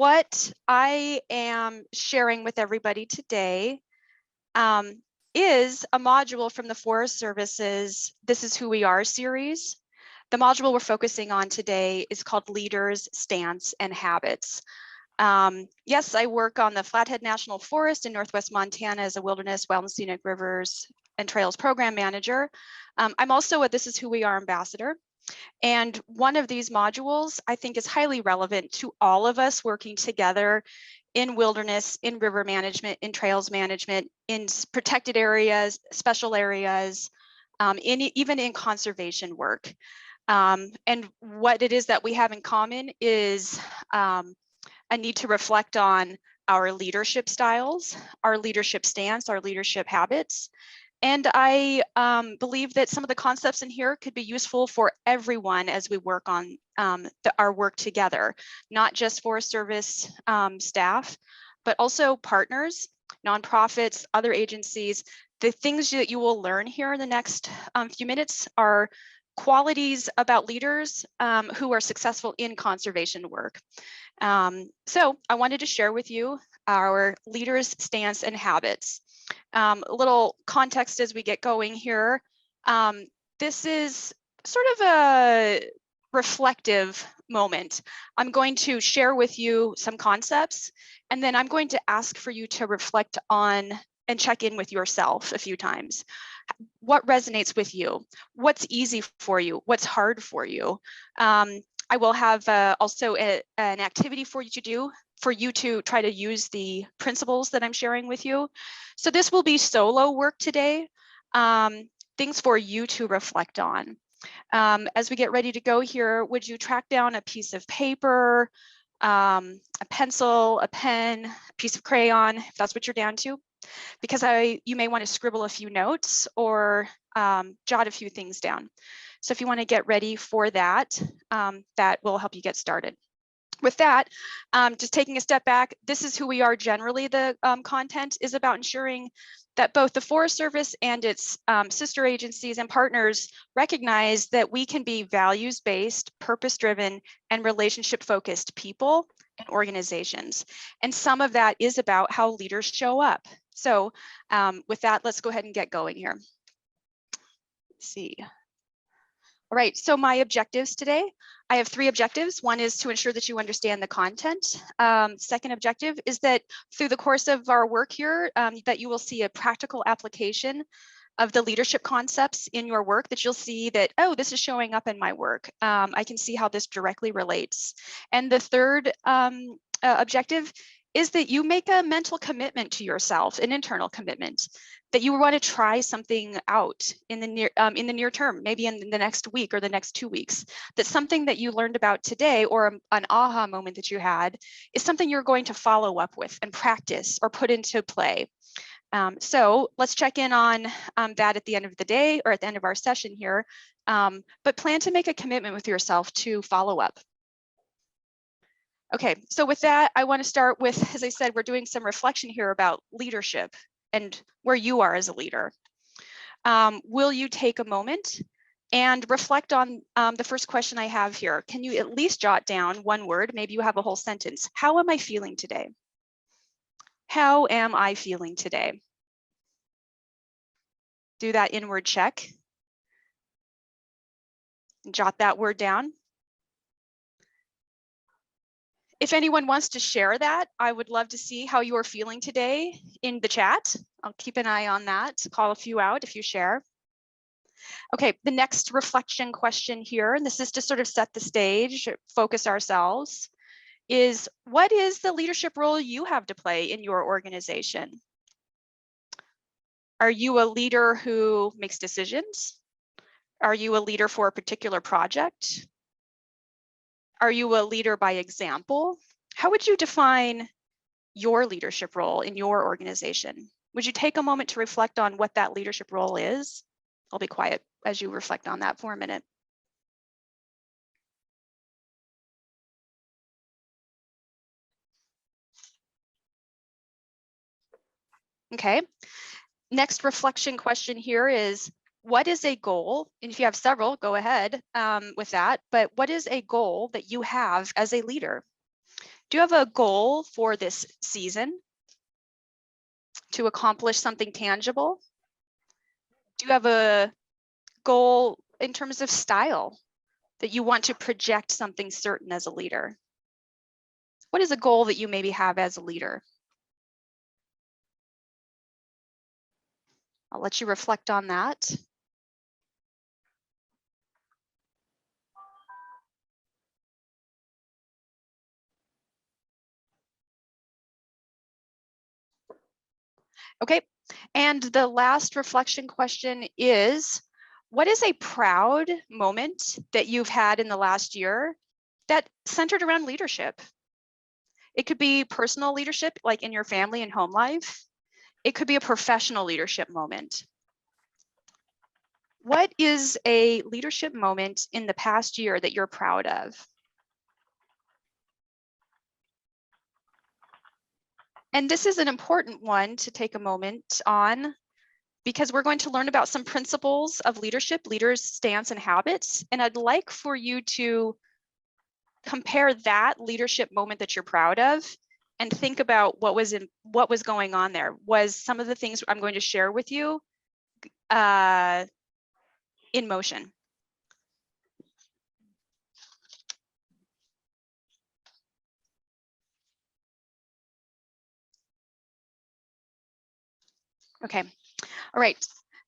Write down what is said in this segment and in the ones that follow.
what I am sharing with everybody today is a module from the Forest Service's This Is Who We Are series. The module we're focusing on today is called Leaders, Stance, and Habits. Yes, I work on the Flathead National Forest in Northwest Montana as a Wilderness, Wild and Scenic Rivers and Trails Program Manager. I'm also a This Is Who We Are ambassador. And one of these modules I think is highly relevant to all of us working together in wilderness, in river management, in trails management, in protected areas, special areas, even in conservation work. And what it is that we have in common is a need to reflect on our leadership styles, our leadership stance, our leadership habits. And I believe that some of the concepts in here could be useful for everyone as we work on our work together, not just Forest Service staff, but also partners, nonprofits, other agencies. The things that you will learn here in the next few minutes are qualities about leaders who are successful in conservation work. So I wanted to share with you our leaders' stance and habits. A little context as we get going here. This is sort of a reflective moment. I'm going to share with you some concepts, and then I'm going to ask for you to reflect on and check in with yourself a few times. What resonates with you? What's easy for you? What's hard for you? I will have also an activity for you to do, for you to try to use the principles that I'm sharing with you. So this will be solo work today, things for you to reflect on. As we get ready to go here, would you track down a piece of paper, a pencil, a pen, a piece of crayon, if that's what you're down to? Because you may want to scribble a few notes or jot a few things down. So if you want to get ready for that, that will help you get started. With that, just taking a step back, this is who we are generally. The content is about ensuring that both the Forest Service and its sister agencies and partners recognize that we can be values-based, purpose-driven, and relationship-focused people and organizations. And some of that is about how leaders show up. So with that, let's go ahead and get going here. Let's see. All right, so my objectives today, I have 3 objectives. One is to ensure that you understand the content. Second objective is that through the course of our work here, that you will see a practical application of the leadership concepts in your work, that you'll see that, oh, this is showing up in my work. I can see how this directly relates. And the third objective is that you make a mental commitment to yourself, an internal commitment, that you want to try something out in the near term, maybe in the next week or the next 2 weeks. That something that you learned about today or an aha moment that you had is something you're going to follow up with and practice or put into play. So let's check in on that at the end of the day or at the end of our session here, but plan to make a commitment with yourself to follow up. Okay, so with that, I want to start with, as I said, we're doing some reflection here about leadership and where you are as a leader. Will you take a moment and reflect on the first question I have here? Can you at least jot down one word? Maybe you have a whole sentence. How am I feeling today? How am I feeling today? Do that inward check. Jot that word down. If anyone wants to share that, I would love to see how you are feeling today in the chat. I'll keep an eye on that, call a few out if you share. Okay, the next reflection question here, and this is to sort of set the stage, focus ourselves, is what is the leadership role you have to play in your organization? Are you a leader who makes decisions? Are you a leader for a particular project? Are you a leader by example? How would you define your leadership role in your organization? Would you take a moment to reflect on what that leadership role is? I'll be quiet as you reflect on that for a minute. Okay, next reflection question here is, what is a goal? And if you have several, go ahead with that. But what is a goal that you have as a leader? Do you have a goal for this season to accomplish something tangible? Do you have a goal in terms of style that you want to project something certain as a leader? What is a goal that you maybe have as a leader? I'll let you reflect on that. Okay, and the last reflection question is, what is a proud moment that you've had in the last year that centered around leadership? It could be personal leadership, like in your family and home life. It could be a professional leadership moment. What is a leadership moment in the past year that you're proud of? And this is an important one to take a moment on, because we're going to learn about some principles of leadership, leaders' stance and habits. And I'd like for you to compare that leadership moment that you're proud of and think about what was going on there. Was some of the things I'm going to share with you in motion? Okay, all right.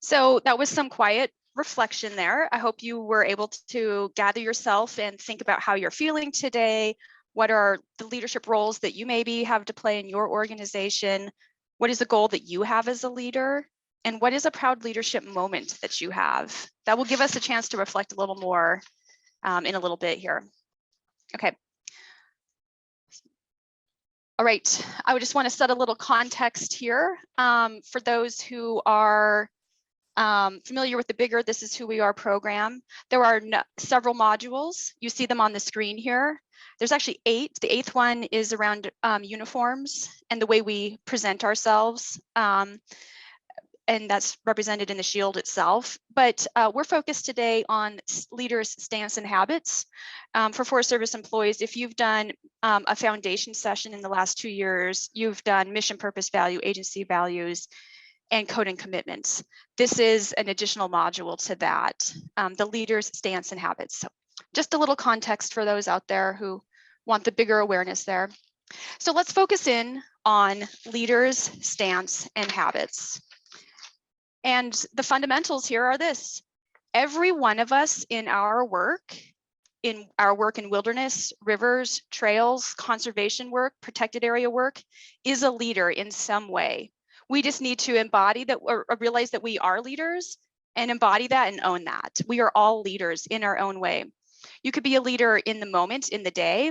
So that was some quiet reflection there. I hope you were able to gather yourself and think about how you're feeling today. What are the leadership roles that you maybe have to play in your organization? What is the goal that you have as a leader? And what is a proud leadership moment that you have? That will give us a chance to reflect a little more in a little bit here. Okay. All right, I would just want to set a little context here for those who are familiar with the bigger This Is Who We Are program. There are several modules. You see them on the screen here. There's actually 8. The 8th one is around uniforms and the way we present ourselves. And that's represented in the shield itself. But we're focused today on leaders' stance and habits. For Forest Service employees, if you've done a foundation session in the last 2 years, you've done mission, purpose, value, agency values, and code and commitments. This is an additional module to that, the leaders' stance and habits. So just a little context for those out there who want the bigger awareness there. So let's focus in on leaders' stance and habits. And the fundamentals here are this: every one of us in our work in wilderness, rivers, trails, conservation work, protected area work, is a leader in some way. We just need to embody that, or realize that we are leaders and embody that and own that. We are all leaders in our own way. You could be a leader in the moment, in the day,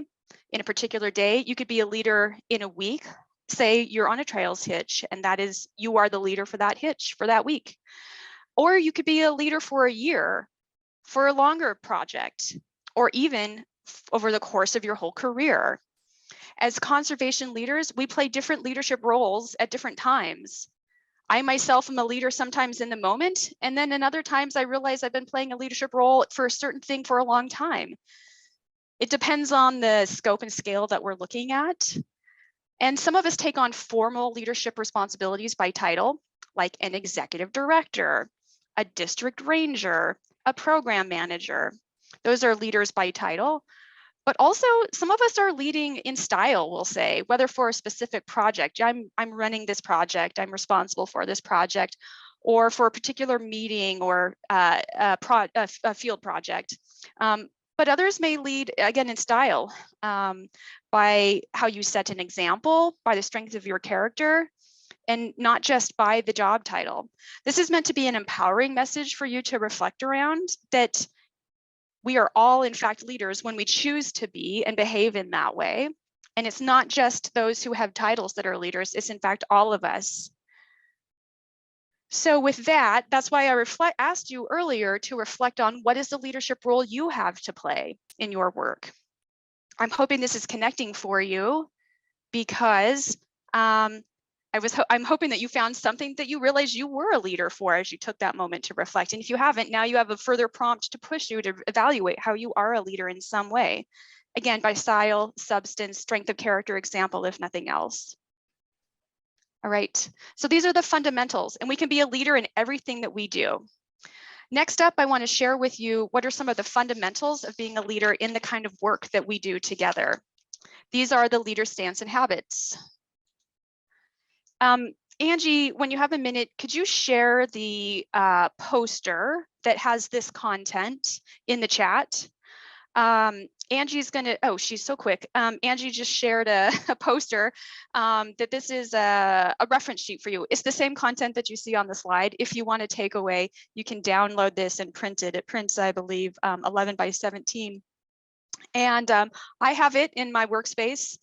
in a particular day. You could be a leader in a week. Say you're on a trails hitch, and that is, you are the leader for that hitch for that week. Or you could be a leader for a year, for a longer project, or even over the course of your whole career. As conservation leaders, we play different leadership roles at different times. I myself am a leader sometimes in the moment, and then in other times I realize I've been playing a leadership role for a certain thing for a long time. It depends on the scope and scale that we're looking at. And some of us take on formal leadership responsibilities by title, like an executive director, a district ranger, a program manager. Those are leaders by title. But also, some of us are leading in style, we'll say, whether for a specific project. I'm running this project, I'm responsible for this project, or for a particular meeting or a field project. But others may lead, again, in style, by how you set an example, by the strength of your character, and not just by the job title. This is meant to be an empowering message for you to reflect around, that we are all, in fact, leaders when we choose to be and behave in that way. And it's not just those who have titles that are leaders, it's in fact all of us. So with that, that's why I asked you earlier to reflect on what is the leadership role you have to play in your work. I'm hoping this is connecting for you, because I'm hoping that you found something that you realized you were a leader for as you took that moment to reflect. And if you haven't, now you have a further prompt to push you to evaluate how you are a leader in some way. Again, by style, substance, strength of character, example, if nothing else. All right, so these are the fundamentals, and we can be a leader in everything that we do. Next up, I want to share with you what are some of the fundamentals of being a leader in the kind of work that we do together. These are the leader stance and habits. Angie, when you have a minute, could you share the poster that has this content in the chat? Angie's gonna, oh, she's so quick. Angie just shared a poster that this is a reference sheet for you. It's the same content that you see on the slide. If you want to take away, you can download this and print it. It prints, I believe, 11 by 17. And I have it in my workspace.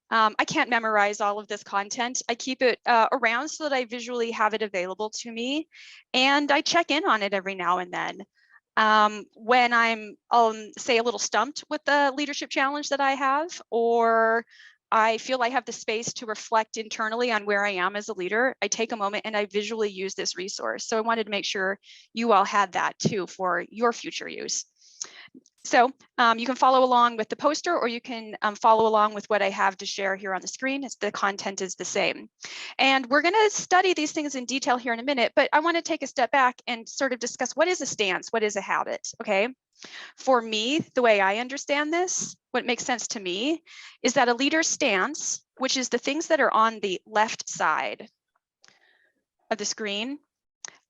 I can't memorize all of this content. I keep it around so that I visually have it available to me. And I check in on it every now and then. When I'm, say, a little stumped with the leadership challenge that I have, or I feel I have the space to reflect internally on where I am as a leader, I take a moment and I visually use this resource. So I wanted to make sure you all had that too for your future use. So you can follow along with the poster, or you can follow along with what I have to share here on the screen. The content is the same. And we're going to study these things in detail here in a minute, but I want to take a step back and sort of discuss what is a stance, what is a habit, okay? For me, the way I understand this, what makes sense to me is that a leader's stance, which is the things that are on the left side of the screen,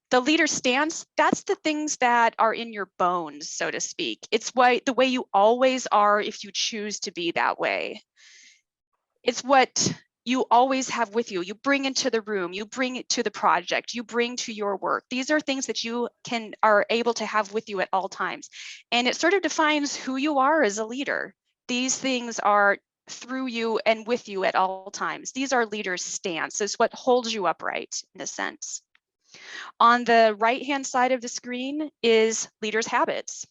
the leader stance, that's the things that are in your bones, so to speak. It's the way you always are if you choose to be that way. It's what you always have with you. You bring into the room, you bring it to the project, you bring to your work. These are things that you are able to have with you at all times. And it sort of defines who you are as a leader. These things are through you and with you at all times. These are leaders' stance. It's what holds you upright in a sense. On the right-hand side of the screen is leaders' habits.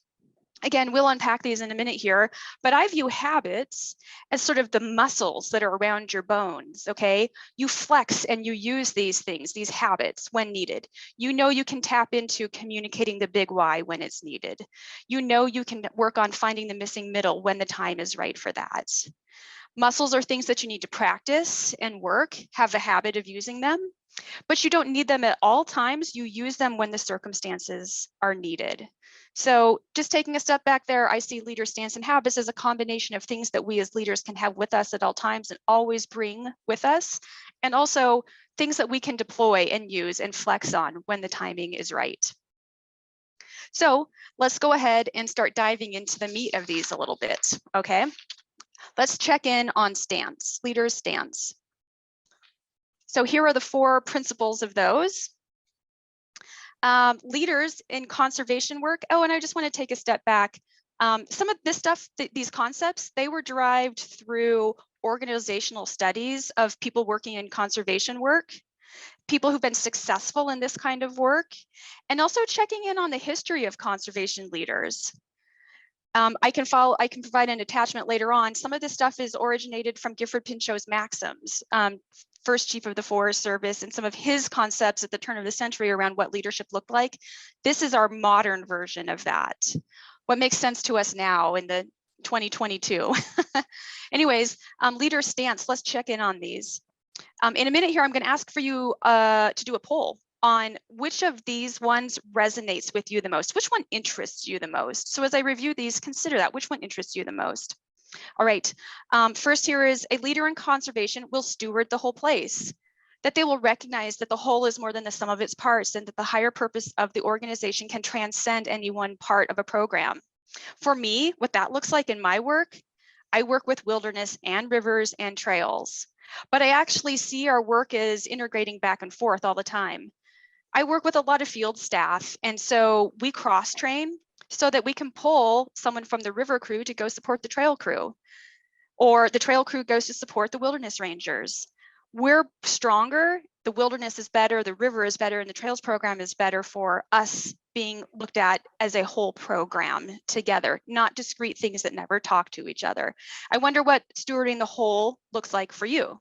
Again, we'll unpack these in a minute here, but I view habits as sort of the muscles that are around your bones, okay? You flex and you use these things, these habits when needed. You know you can tap into communicating the big why when it's needed. You know you can work on finding the missing middle when the time is right for that. Muscles are things that you need to practice and work, have the habit of using them, but you don't need them at all times. You use them when the circumstances are needed. So just taking a step back there, I see leader stance and habits as a combination of things that we as leaders can have with us at all times and always bring with us, and also things that we can deploy and use and flex on when the timing is right. So let's go ahead and start diving into the meat of these a little bit, okay? Let's check in on stance, leader's stance. So here are the 4 principles of those. Leaders in conservation work. Oh, and I just want to take a step back. Some of this stuff, these concepts, they were derived through organizational studies of people working in conservation work, people who've been successful in this kind of work, and also checking in on the history of conservation leaders. I can provide an attachment later on. Some of this stuff is originated from Gifford Pinchot's maxims, first chief of the Forest Service, and some of his concepts at the turn of the century around what leadership looked like. This is our modern version of that. What makes sense to us now in the 2022. Anyways, leader stance, let's check in on these. In a minute here, I'm going to ask for you to do a poll on which of these ones resonates with you the most, which one interests you the most. So as I review these, consider that, which one interests you the most. All right, first here is a leader in conservation will steward the whole place, that they will recognize that the whole is more than the sum of its parts and that the higher purpose of the organization can transcend any one part of a program. For me, what that looks like in my work, I work with wilderness and rivers and trails, but I actually see our work as integrating back and forth all the time. I work with a lot of field staff, and so we cross-train so that we can pull someone from the river crew to go support the trail crew, or the trail crew goes to support the wilderness rangers. We're stronger, the wilderness is better, the river is better, and the trails program is better for us being looked at as a whole program together, not discrete things that never talk to each other. I wonder what stewarding the whole looks like for you.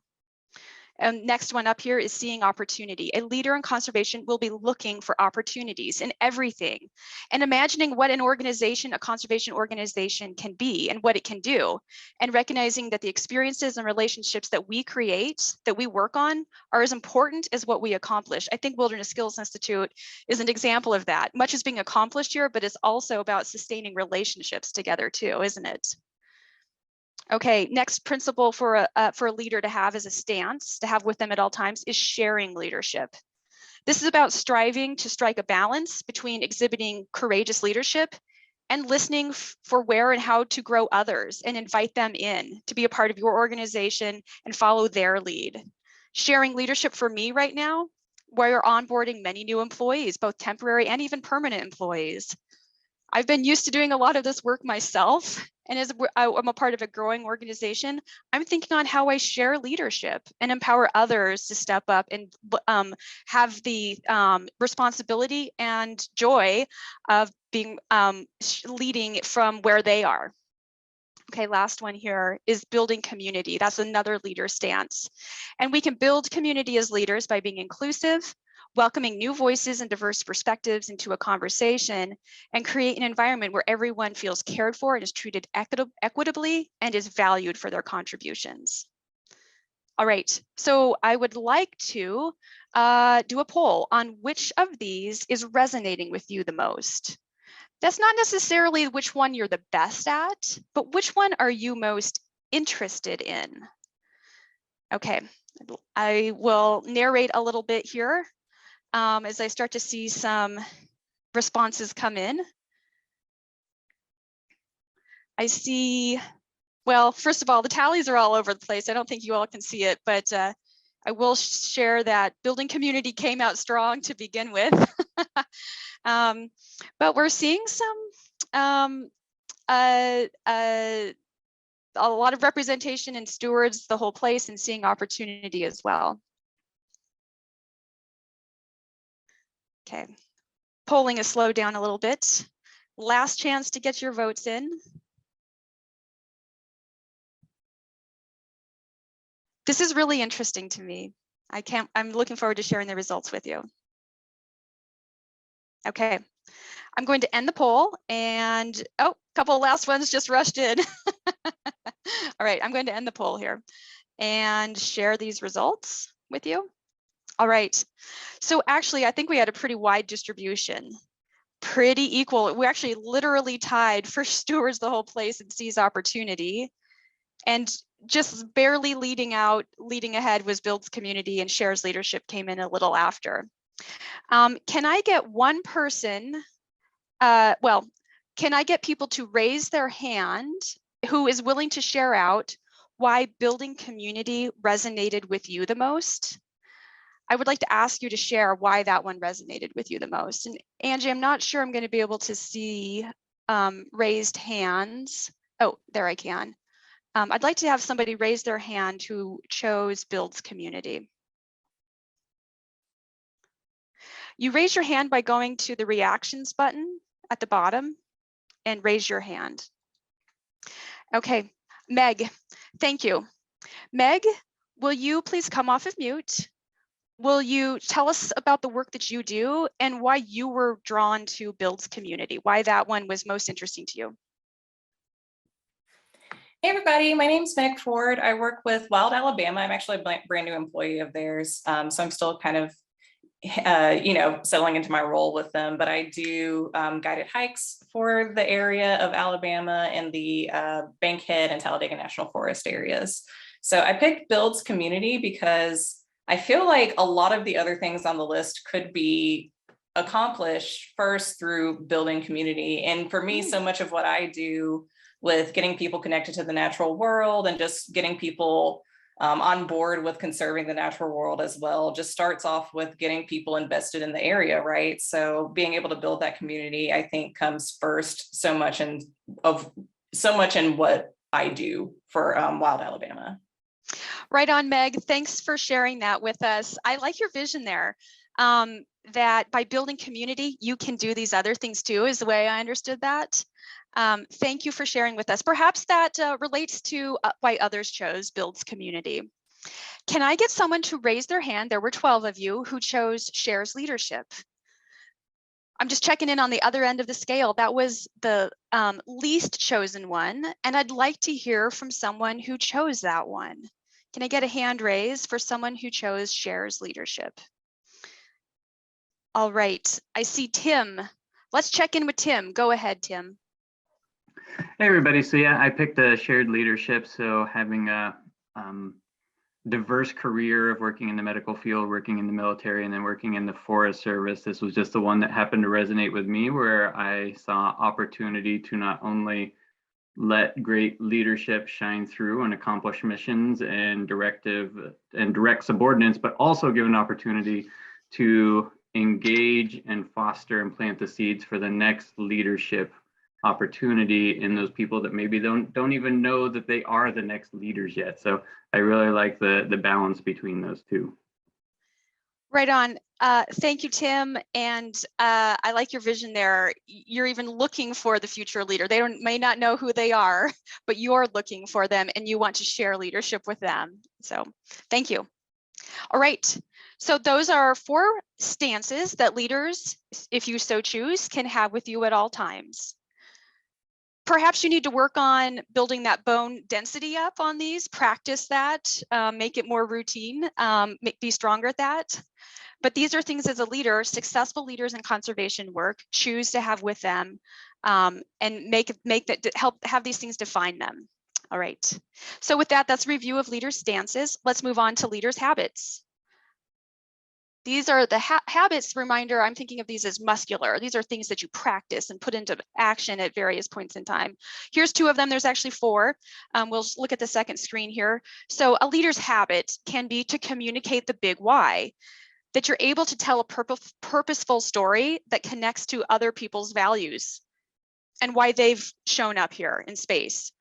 And next one up here is seeing opportunity. A leader in conservation will be looking for opportunities in everything and imagining what an organization, a conservation organization can be and what it can do, and recognizing that the experiences and relationships that we create, that we work on, are as important as what we accomplish. I think Wilderness Skills Institute is an example of that. Much is being accomplished here, but it's also about sustaining relationships together too, isn't it? Okay, next principle for a leader to have as a stance, to have with them at all times, is sharing leadership. This is about striving to strike a balance between exhibiting courageous leadership and listening for where and how to grow others and invite them in to be a part of your organization and follow their lead. Sharing leadership for me right now, we're onboarding many new employees, both temporary and even permanent employees. I've been used to doing a lot of this work myself, and as I'm a part of a growing organization, I'm thinking on how I share leadership and empower others to step up and have the responsibility and joy of being leading from where they are. Okay, last one here is building community. That's another leader stance. And we can build community as leaders by being inclusive, welcoming new voices and diverse perspectives into a conversation, and create an environment where everyone feels cared for and is treated equitably and is valued for their contributions. All right, so I would like to do a poll on which of these is resonating with you the most. That's not necessarily which one you're the best at, but which one are you most interested in? Okay, I will narrate a little bit here as I start to see some responses come in. I see, well, first of all, the tallies are all over the place. I don't think you all can see it, but I will share that building community came out strong to begin with. But we're seeing some a lot of representation in stewards, the whole place, and seeing opportunity as well. Okay, polling has slowed down a little bit. Last chance to get your votes in. This is really interesting to me. I'm looking forward to sharing the results with you. Okay, I'm going to end the poll, and oh, a couple of last ones just rushed in. All right, I'm going to end the poll here and share these results with you. All right, so actually I think we had a pretty wide distribution, pretty equal. We actually literally tied for stewards the whole place and sees opportunity, and just barely leading ahead was builds community, and shares leadership came in a little after. Can I get one person, can I get people to raise their hand who is willing to share out why building community resonated with you the most? I would like to ask you to share why that one resonated with you the most. And Angie, I'm not sure I'm going to be able to see raised hands. Oh, there I can. I'd like to have somebody raise their hand who chose builds community. You raise your hand by going to the reactions button at the bottom and raise your hand. Okay, Meg, thank you. Meg, will you please come off of mute? Will you tell us about the work that you do and why you were drawn to builds community, why that one was most interesting to you? Hey everybody, my name's Meg Ford. I work with Wild Alabama. I'm actually a brand new employee of theirs. So I'm still kind of, settling into my role with them, but I do guided hikes for the area of Alabama and the Bankhead and Talladega National Forest areas. So I picked builds community because I feel like a lot of the other things on the list could be accomplished first through building community. And for me, so much of what I do with getting people connected to the natural world and just getting people on board with conserving the natural world as well just starts off with getting people invested in the area, right? So being able to build that community, I think, comes first so much in what I do for Wild Alabama. Right on, Meg. Thanks for sharing that with us. I like your vision there. That by building community, you can do these other things too, is the way I understood that. Thank you for sharing with us. Perhaps that relates to why others chose builds community. Can I get someone to raise their hand? There were 12 of you who chose shares leadership. I'm just checking in on the other end of the scale. That was the least chosen one. And I'd like to hear from someone who chose that one. Can I get a hand raised for someone who chose shares leadership? All right, I see Tim. Let's check in with Tim. Go ahead, Tim. Hey everybody, so yeah, I picked a shared leadership. So having a diverse career of working in the medical field, working in the military, and then working in the Forest Service, this was just the one that happened to resonate with me, where I saw opportunity to not only let great leadership shine through and accomplish missions and direct subordinates, but also give an opportunity to engage and foster and plant the seeds for the next leadership opportunity in those people that maybe don't even know that they are the next leaders yet. So I really like the balance between those two. Right on. Thank you, Tim. And I like your vision there. You're even looking for the future leader. They may not know who they are, but you're looking for them and you want to share leadership with them. So thank you. All right. So those are 4 stances that leaders, if you so choose, can have with you at all times. Perhaps you need to work on building that bone density up on these, practice that, make it more routine, be stronger at that. But these are things as a leader, successful leaders in conservation work choose to have with them, and make that help have these things define them. All right. So with that, that's a review of leaders' stances. Let's move on to leaders' habits. These are the habits. Reminder, I'm thinking of these as muscular. These are things that you practice and put into action at various points in time. Here's 2 of them. There's actually 4. We'll look at the second screen here. So a leader's habit can be to communicate the big why, that you're able to tell a purposeful story that connects to other people's values and why they've shown up here in space.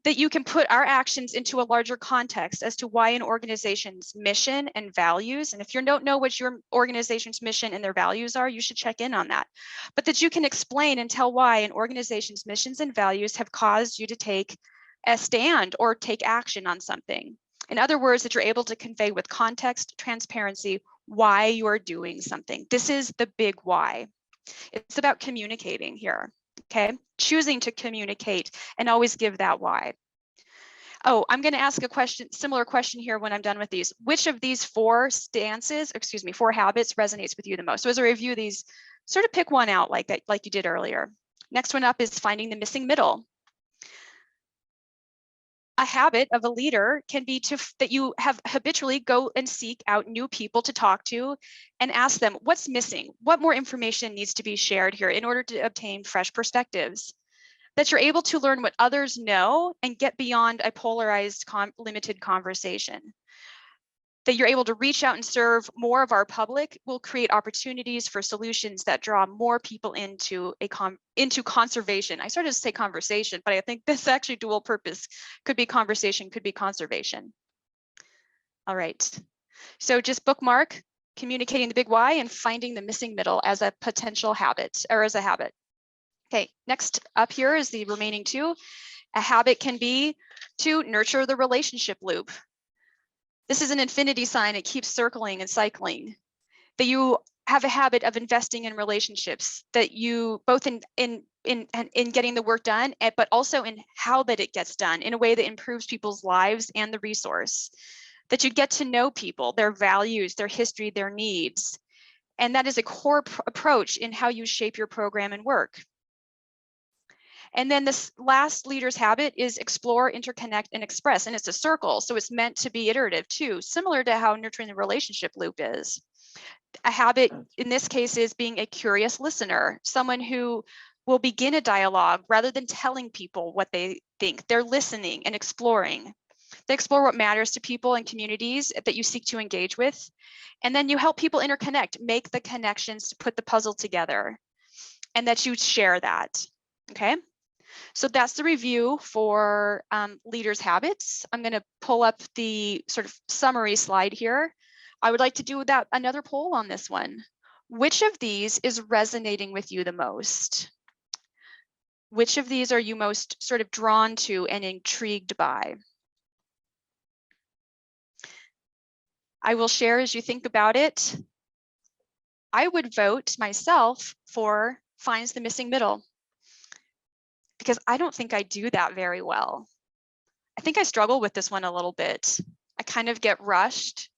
That you can put our actions into a larger context as to why an organization's mission and values, and if you don't know what your organization's mission and their values are, you should check in on that. But that you can explain and tell why an organization's missions and values have caused you to take a stand or take action on something. In other words, that you're able to convey with context, transparency, why you're doing something. This is the big why. It's about communicating here. Okay, choosing to communicate and always give that why. Oh, I'm going to ask a similar question here when I'm done with these. Which of these 4 stances, 4 habits resonates with you the most? So as I review these, sort of pick one out like you did earlier. Next one up is finding the missing middle. A habit of a leader can be that you have habitually go and seek out new people to talk to and ask them what's missing, what more information needs to be shared here in order to obtain fresh perspectives. That you're able to learn what others know and get beyond a polarized, limited conversation. That you're able to reach out and serve more of our public will create opportunities for solutions that draw more people into conservation. I started to say conversation, but I think this is actually dual purpose. Could be conversation, could be conservation. All right. So just bookmark communicating the big why and finding the missing middle as a potential habit or as a habit. Okay, next up here is the remaining 2. A habit can be to nurture the relationship loop. This is an infinity sign. It keeps circling and cycling. That you have a habit of investing in relationships, that you both in getting the work done, but also in how that it gets done in a way that improves people's lives and the resource. That you get to know people, their values, their history, their needs. And that is a core approach in how you shape your program and work. And then this last leader's habit is explore, interconnect, and express. And it's a circle, so it's meant to be iterative too, similar to how nurturing the relationship loop is. A habit in this case is being a curious listener, someone who will begin a dialogue rather than telling people what they think. They're listening and exploring. They explore what matters to people and communities that you seek to engage with. And then you help people interconnect, make the connections to put the puzzle together, and that you share that. Okay. So that's the review for leaders' habits. I'm going to pull up the sort of summary slide here. I would like to do that another poll on this one. Which of these is resonating with you the most? Which of these are you most sort of drawn to and intrigued by? I will share as you think about it. I would vote myself for finds the missing middle, because I don't think I do that very well. I think I struggle with this one a little bit. I kind of get rushed,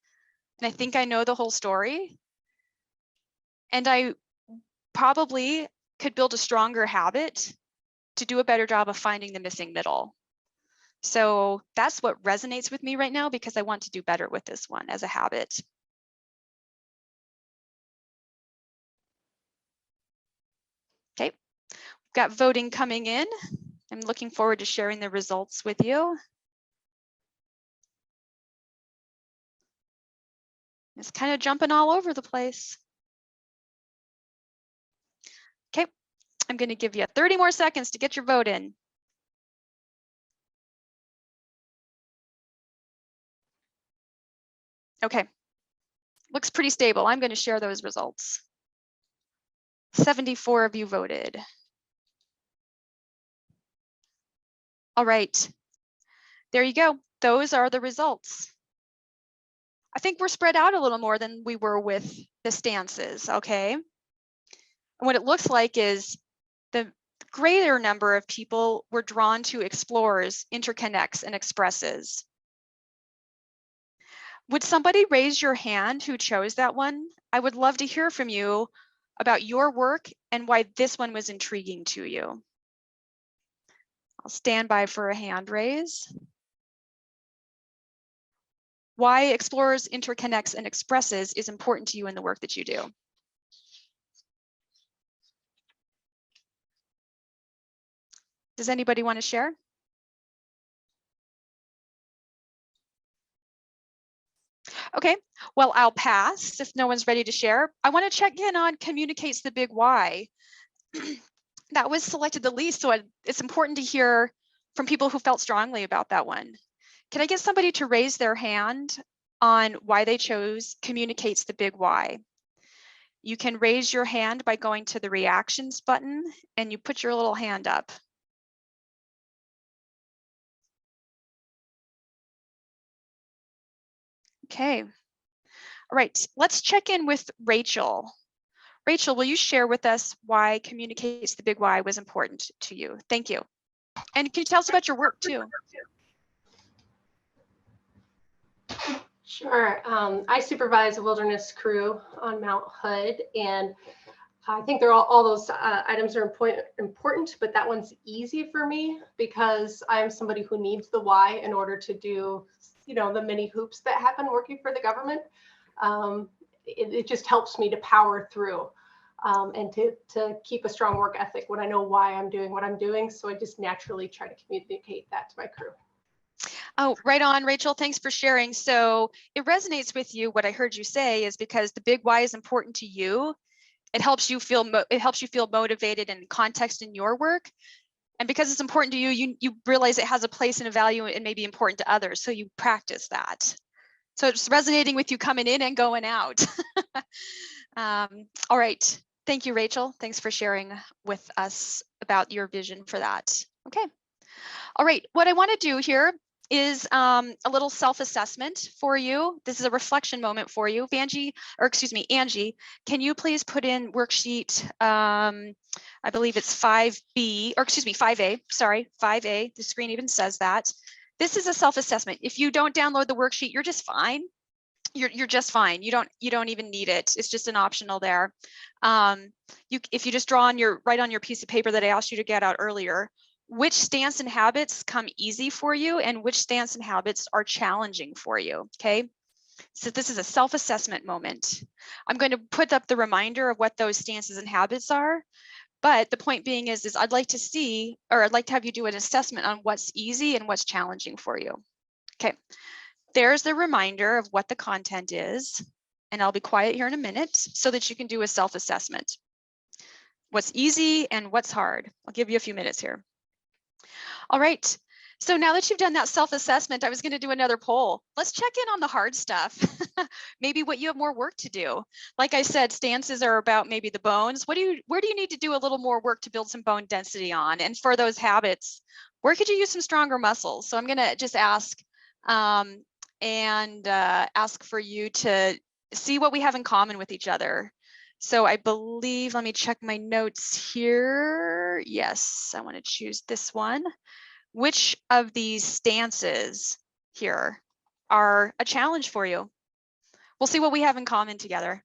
and I think I know the whole story. And I probably could build a stronger habit to do a better job of finding the missing middle. So that's what resonates with me right now, because I want to do better with this one as a habit. Okay, we've got voting coming in. I'm looking forward to sharing the results with you. It's kind of jumping all over the place. Okay, I'm going to give you 30 more seconds to get your vote in. Okay, looks pretty stable. I'm going to share those results. 74 of you voted. All right, there you go. Those are the results. I think we're spread out a little more than we were with the stances, okay? And what it looks like is the greater number of people were drawn to explores, interconnects, and expresses. Would somebody raise your hand who chose that one? I would love to hear from you about your work and why this one was intriguing to you. I'll stand by for a hand raise. Why explores, interconnects, and expresses is important to you in the work that you do. Does anybody want to share? Okay, well, I'll pass if no one's ready to share. I want to check in on communicates the big why. That was selected the least, so it's important to hear from people who felt strongly about that one. Can I get somebody to raise their hand on why they chose communicates the big why? You can raise your hand by going to the reactions button and you put your little hand up. Okay. All right, let's check in with Rachel. Rachel, will you share with us why communicates the big why was important to you? Thank you. And can you tell us about your work too? Sure. I supervise a wilderness crew on Mount Hood, and I think they're all those items are important, but that one's easy for me because I'm somebody who needs the why in order to do, you know, the many hoops that happen working for the government. It just helps me to power through and to keep a strong work ethic when I know why I'm doing what I'm doing. So I just naturally try to communicate that to my crew. Oh, right on, Rachel. Thanks for sharing. So it resonates with you. What I heard you say is because the big why is important to you. It helps you feel motivated and context in your work. And because it's important to you, you realize it has a place and a value and may be important to others. So you practice that. So it's resonating with you coming in and going out. All right. Thank you, Rachel. Thanks for sharing with us about your vision for that. Okay. All right. What I want to do here is a little self-assessment for you. This is a reflection moment for you. Angie, can you please put in worksheet, I believe it's 5B, or excuse me, 5A, sorry, 5A. The screen even says that. This is a self-assessment. If you don't download the worksheet, you're just fine. You're just fine. You don't even need it. It's just an optional there. If you just draw write on your piece of paper that I asked you to get out earlier, which stance and habits come easy for you and which stance and habits are challenging for you, okay? So this is a self-assessment moment. I'm going to put up the reminder of what those stances and habits are, but the point being is I'd like to see, or I'd like to have you do an assessment on what's easy and what's challenging for you. Okay, there's the reminder of what the content is, and I'll be quiet here in a minute so that you can do a self-assessment. What's easy and what's hard. I'll give you a few minutes here. All right, so now that you've done that self-assessment, I was going to do another poll. Let's check in on the hard stuff. Maybe what you have more work to do. Like I said, stances are about maybe the bones. Where do you need to do a little more work to build some bone density on? And for those habits, where could you use some stronger muscles? So I'm going to just ask, and ask for you to see what we have in common with each other. So I believe, let me check my notes here. Yes, I want to choose this one. Which of these stances here are a challenge for you? We'll see what we have in common together.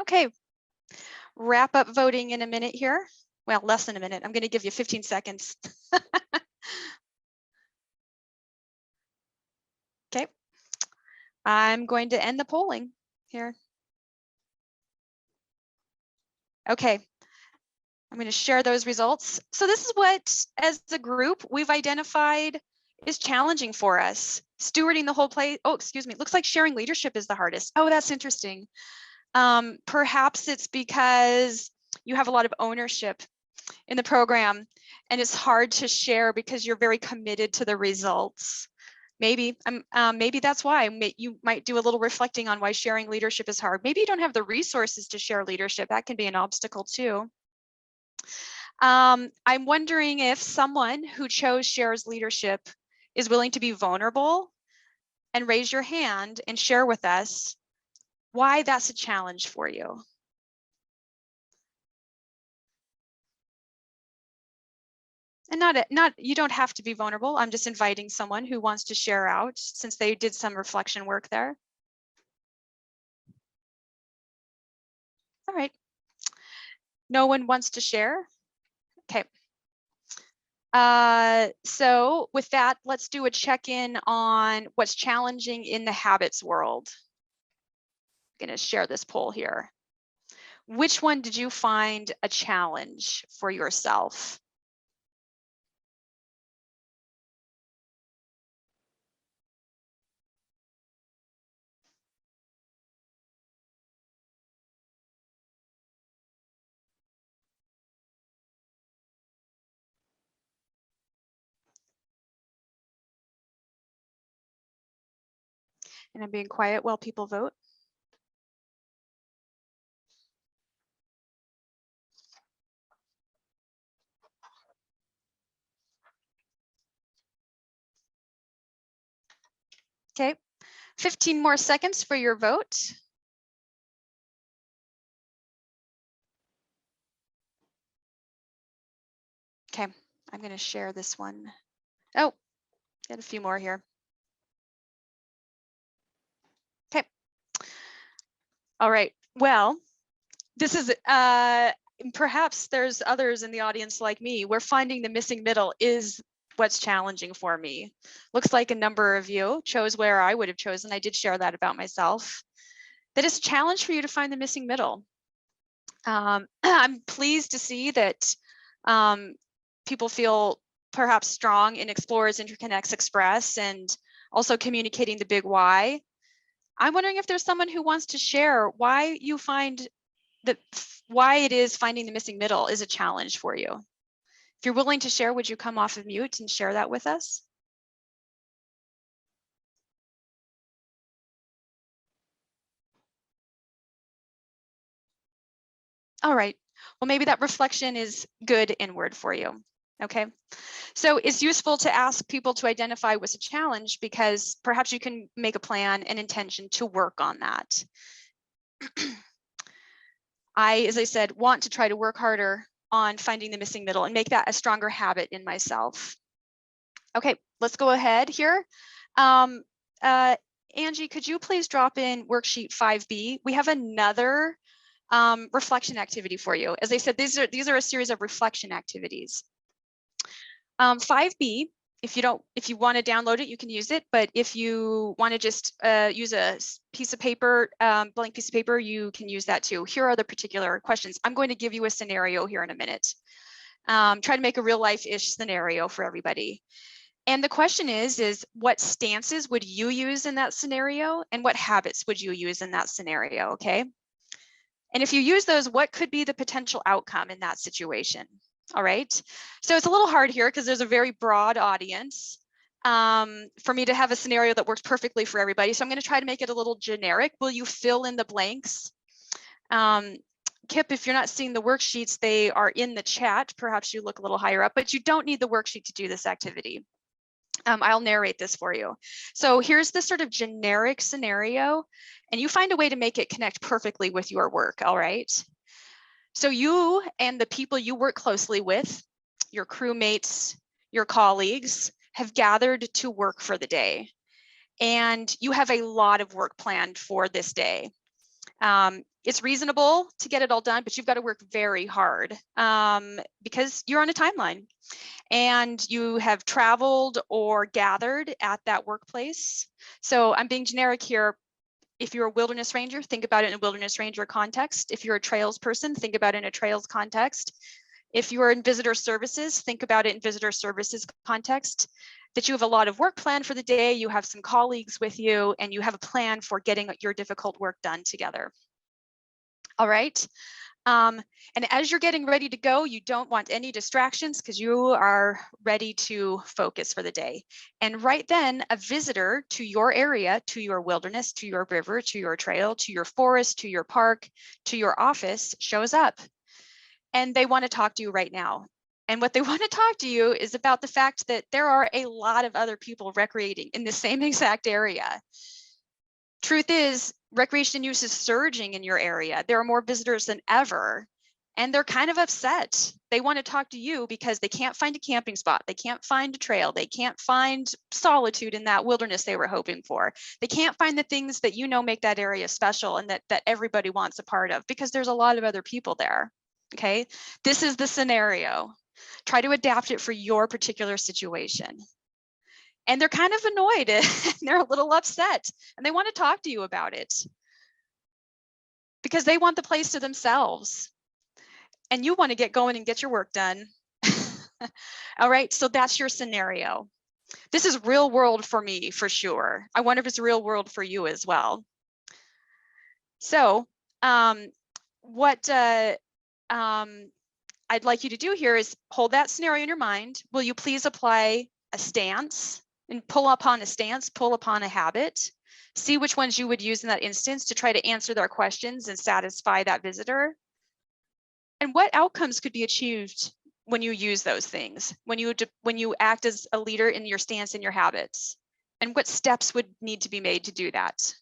Okay, wrap up voting in a minute here. Well, less than a minute. I'm going to give you 15 seconds. Okay, I'm going to end the polling here. Okay, I'm going to share those results. So this is what, as a group, we've identified is challenging for us. Stewarding the whole place. Oh, excuse me. Looks like sharing leadership is the hardest. Oh, that's interesting. Perhaps it's because you have a lot of ownership in the program and it's hard to share because you're very committed to the results. Maybe that's why you might do a little reflecting on why sharing leadership is hard. Maybe you don't have the resources to share leadership. That can be an obstacle too. I'm wondering if someone who chose shares leadership is willing to be vulnerable and raise your hand and share with us why that's a challenge for you. And not you don't have to be vulnerable. I'm just inviting someone who wants to share out since they did some reflection work there. All right. No one wants to share? Okay. So with that, let's do a check-in on what's challenging in the habits world. I'm going to share this poll here. Which one did you find a challenge for yourself? And I'm being quiet while people vote. Okay, 15 more seconds for your vote. Okay, I'm going to share this one. Oh, got a few more here. Okay. All right. Well, this is perhaps there's others in the audience like me. We're finding the missing middle is what's challenging for me. Looks like a number of you chose where I would have chosen. I did share that about myself. That is a challenge for you to find the missing middle. I'm pleased to see that people feel perhaps strong in Explorers, Interconnects, Express, and also communicating the big why. I'm wondering if there's someone who wants to share why you find that why it is finding the missing middle is a challenge for you. If you're willing to share, would you come off of mute and share that with us? All right. Well, maybe that reflection is good inward for you. Okay. So it's useful to ask people to identify what's a challenge because perhaps you can make a plan and intention to work on that. As I said, want to try to work harder on finding the missing middle and make that a stronger habit in myself. Okay, let's go ahead here. Angie, could you please drop in worksheet 5B? We have another reflection activity for you. As I said, these are a series of reflection activities. 5B, if you want to download it, you can use it. But if you want to just use a piece of paper, blank piece of paper, you can use that too. Here are the particular questions. I'm going to give you a scenario here in a minute. Try to make a real life-ish scenario for everybody. And the question is what stances would you use in that scenario, and what habits would you use in that scenario, okay? And if you use those, what could be the potential outcome in that situation? All right, so it's a little hard here because there's a very broad audience for me to have a scenario that works perfectly for everybody. So I'm going to try to make it a little generic. Will you fill in the blanks? Kip, if you're not seeing the worksheets, they are in the chat. Perhaps you look a little higher up, but you don't need the worksheet to do this activity. I'll narrate this for you. So here's the sort of generic scenario, and you find a way to make it connect perfectly with your work, all right? So you and the people you work closely with, your crewmates, your colleagues, have gathered to work for the day. And you have a lot of work planned for this day. It's reasonable to get it all done, but you've got to work very hard because you're on a timeline. And you have traveled or gathered at that workplace. So I'm being generic here. If you're a wilderness ranger, think about it in a wilderness ranger context. If you're a trails person, think about it in a trails context. If you are in visitor services, think about it in visitor services context. That you have a lot of work planned for the day, you have some colleagues with you, and you have a plan for getting your difficult work done together. All right. And as you're getting ready to go, you don't want any distractions because you are ready to focus for the day. And right then, a visitor to your area, to your wilderness, to your river, to your trail, to your forest, to your park, to your office shows up. And they want to talk to you right now. And what they want to talk to you is about the fact that there are a lot of other people recreating in the same exact area. Truth is, recreation use is surging in your area. There are more visitors than ever, and they're kind of upset. They want to talk to you because they can't find a camping spot. They can't find a trail. They can't find solitude in that wilderness they were hoping for. They can't find the things that you know make that area special and that everybody wants a part of because there's a lot of other people there. Okay, this is the scenario. Try to adapt it for your particular situation. And they're kind of annoyed and they're a little upset and they want to talk to you about it because they want the place to themselves and you want to get going and get your work done. All right, so that's your scenario. This is real world for me for sure. I wonder if it's real world for you as well. So what I'd like you to do here is hold that scenario in your mind. Will you please apply a stance? And pull upon a stance, pull upon a habit, see which ones you would use in that instance to try to answer their questions and satisfy that visitor. And what outcomes could be achieved when you use those things, when you act as a leader in your stance and your habits, and what steps would need to be made to do that.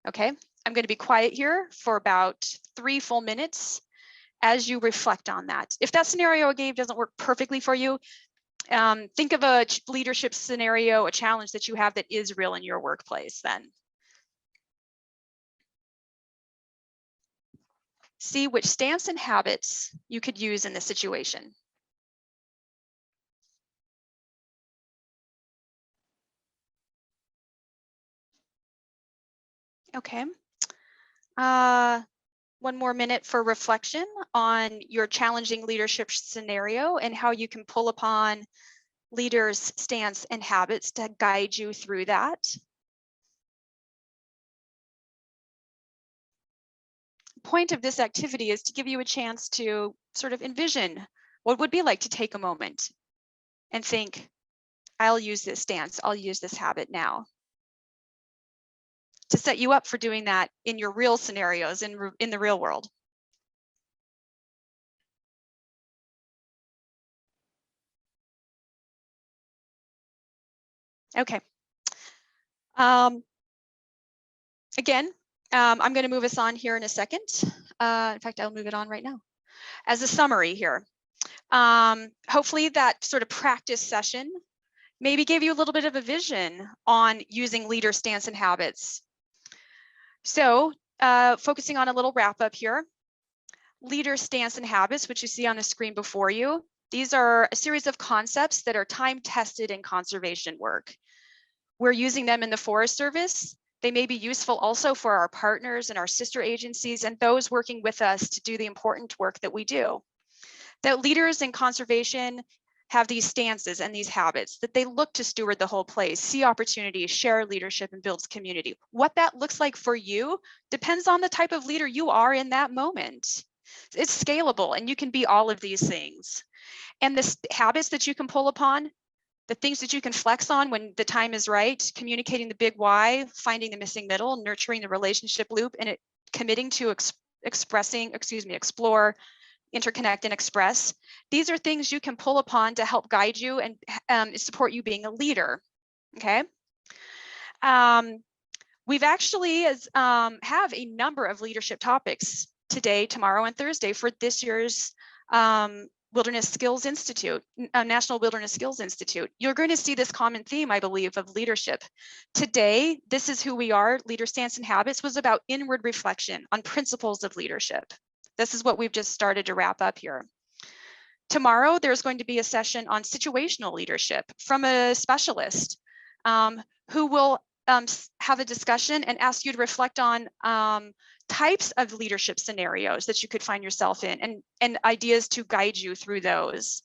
Okay, I'm going to be quiet here for about 3 full minutes as you reflect on that. If that scenario I gave doesn't work perfectly for you, think of a leadership scenario, a challenge that you have that is real in your workplace then. See which stance and habits you could use in this situation. Okay. 1 more minute for reflection on your challenging leadership scenario and how you can pull upon leaders' stance and habits to guide you through that. Point of this activity is to give you a chance to sort of envision what it would be like to take a moment and think, I'll use this stance, I'll use this habit now. To set you up for doing that in your real scenarios, in the real world. Okay. Again, I'm going to move us on here in a second. In fact, I'll move it on right now. As a summary here, hopefully that sort of practice session maybe gave you a little bit of a vision on using leader stance and habits. So focusing on a little wrap up here, leader stance and habits, which you see on the screen before you. These are a series of concepts that are time tested in conservation work. We're using them in the Forest Service. They may be useful also for our partners and our sister agencies and those working with us to do the important work that we do. that leaders in conservation have these stances and these habits, that they look to steward the whole place, see opportunities, share leadership, and builds community. What that looks like for you depends on the type of leader you are in that moment. It's scalable, and you can be all of these things. And the habits that you can pull upon, the things that you can flex on when the time is right, communicating the big why, finding the missing middle, nurturing the relationship loop, and committing to explore, interconnect, and express. These are things you can pull upon to help guide you and support you being a leader. Okay. We've actually have a number of leadership topics today, tomorrow, and Thursday for this year's Wilderness Skills Institute, National Wilderness Skills Institute. You're going to see this common theme, I believe, of leadership. Today, This Is Who We Are, Leader Stance and Habits was about inward reflection on principles of leadership. This is what we've just started to wrap up here. Tomorrow, there's going to be a session on situational leadership from a specialist who will have a discussion and ask you to reflect on types of leadership scenarios that you could find yourself in and ideas to guide you through those.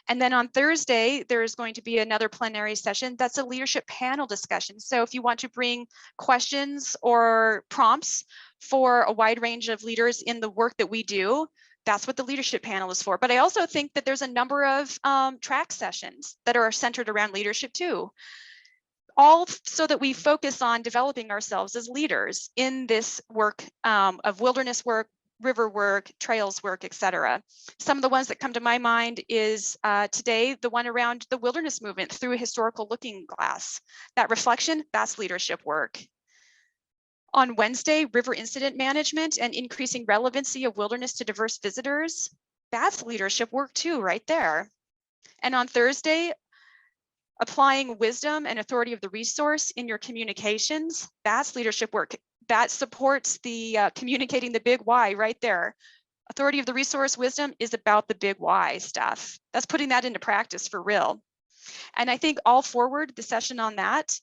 And then on Thursday, there's going to be another plenary session that's a leadership panel discussion. So if you want to bring questions or prompts for a wide range of leaders in the work that we do, that's what the leadership panel is for. But I also think that there's a number of track sessions that are centered around leadership too, all so that we focus on developing ourselves as leaders in this work of wilderness work, river work, trails work, etc. Some of the ones that come to my mind is today, the one around the wilderness movement through a historical looking glass. That reflection, that's leadership work. On Wednesday, river incident management and increasing relevancy of wilderness to diverse visitors. That's leadership work too, right there. And on Thursday, applying wisdom and authority of the resource in your communications, that's leadership work. That supports the communicating the big why right there. Authority of the resource wisdom is about the big why stuff. That's putting that into practice for real. And I think all forward, the session on that,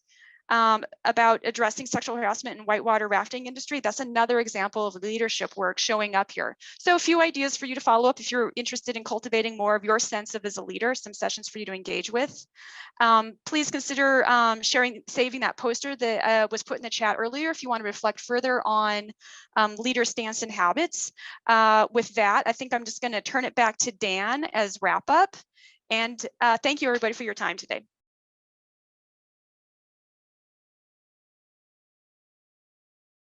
about addressing sexual harassment in whitewater rafting industry, that's another example of leadership work showing up here. So a few ideas for you to follow up if you're interested in cultivating more of your sense of as a leader, some sessions for you to engage with. Please consider saving that poster that was put in the chat earlier if you want to reflect further on leader stance and habits. With that, I think I'm just going to turn it back to Dan as wrap up. And thank you everybody for your time today.